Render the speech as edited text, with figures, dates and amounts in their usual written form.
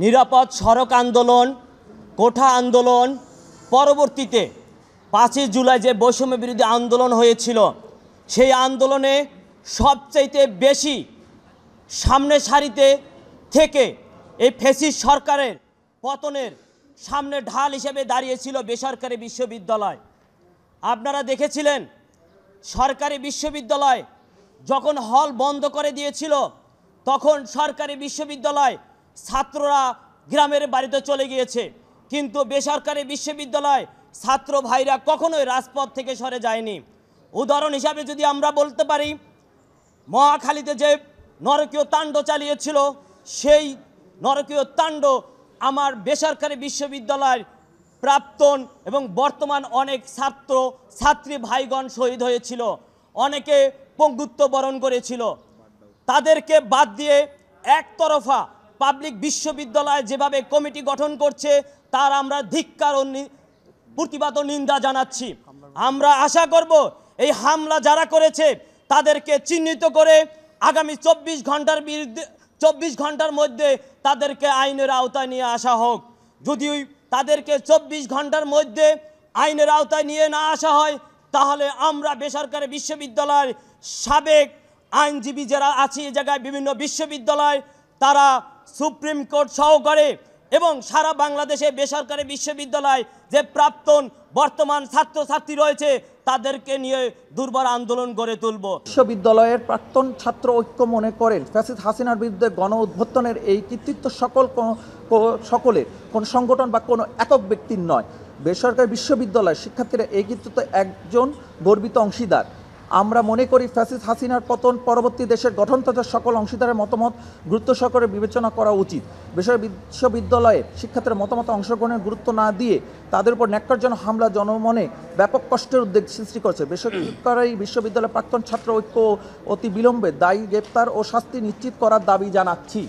নিরাপদ সড়ক আন্দোলন, কোঠা আন্দোলন, পরবর্তীতে 5ই জুলাই যে বৈষম্য বিরোধী আন্দোলন হয়েছিল, সেই আন্দোলনে সবচাইতে বেশি সামনে সারিতে থেকে এই ফ্যাসিস্ট সরকারের পতনের সামনে ঢাল হিসেবে দাঁড়িয়েছিল বেসরকারি বিশ্ববিদ্যালয়। আপনারা দেখেছিলেন সরকারি বিশ্ববিদ্যালয় যখন হল বন্ধ করে দিয়েছিল, তখন সরকারি বিশ্ববিদ্যালয় ছাত্ররা গ্রামের বাড়িতে চলে গিয়েছে, কিন্তু বেসরকারি বিশ্ববিদ্যালয় ছাত্র ভাইরা কখনোই রাজপথ থেকে সরে যায়নি। উদাহরণ হিসাবে যদি আমরা বলতে পারি, মহাখালীতে যে নরকীয় তাণ্ড চালিয়েছিল, সেই নরকীয় তাণ্ড আমার বেসরকারি বিশ্ববিদ্যালয়ের প্রাক্তন এবং বর্তমান অনেক ছাত্র ছাত্রী ভাইগণ শহীদ হয়েছিল, অনেকে পঙ্গুত্ব বরণ করেছিল। তাদেরকে বাদ দিয়ে একতরফা পাবলিক বিশ্ববিদ্যালয় যেভাবে কমিটি গঠন করছে, তার আমরা ধিক্কার ও প্রতিবাদ ও নিন্দা জানাচ্ছি। আমরা আশা করব এই হামলা যারা করেছে তাদেরকে চিহ্নিত করে আগামী 24 ঘন্টার মধ্যে তাদেরকে আইনের আওতায় নিয়ে আসা হোক। যদি তাদেরকে 24 ঘন্টার মধ্যে আইনের আওতায় নিয়ে না আসা হয়, তাহলে আমরা বেসরকারি বিশ্ববিদ্যালয়ের সাবেক আইনজীবী যারা আছে এই জায়গায় বিভিন্ন বিশ্ববিদ্যালয়, তারা সুপ্রিম কোর্ট সহকারে এবং সারা বাংলাদেশে বেসরকারি বিশ্ববিদ্যালয় যে প্রাক্তন বর্তমান ছাত্রছাত্রী রয়েছে, তাদেরকে নিয়ে দুর্বার আন্দোলন গড়ে তুলব। বিশ্ববিদ্যালয়ের প্রাক্তন ছাত্র ঐক্য মনে করেন ফ্যাসিস্ট হাসিনার বিরুদ্ধে গণ অভ্যুত্থানের এই কৃতিত্ব সকলের কোন সংগঠন বা কোনো একক ব্যক্তির নয়। বেসরকারি বিশ্ববিদ্যালয়ের শিক্ষার্থীরা এই কৃতিত্ব একজন গর্বিত অংশীদার। আমরা মনে করি ফ্যাসিস্ট হাসিনার পতন পরবর্তী দেশের গঠনতন্ত্রের সকল অংশীদারের মতামত গুরুত্ব সহকারে বিবেচনা করা উচিত। বেসরকারি বিশ্ববিদ্যালয়ের শিক্ষার্থীরা মতামত অংশগ্রহণের গুরুত্ব না দিয়ে তাদের উপর ন্যাক্কারজনক হামলা জনমনে ব্যাপক কষ্টের উদ্বেগ সৃষ্টি করছে। বেসরকারি বিশ্ববিদ্যালয়ের প্রাক্তন ছাত্র ঐক্য অতি বিলম্বে দায়ী গ্রেপ্তার ও শাস্তি নিশ্চিত করার দাবি জানাচ্ছি।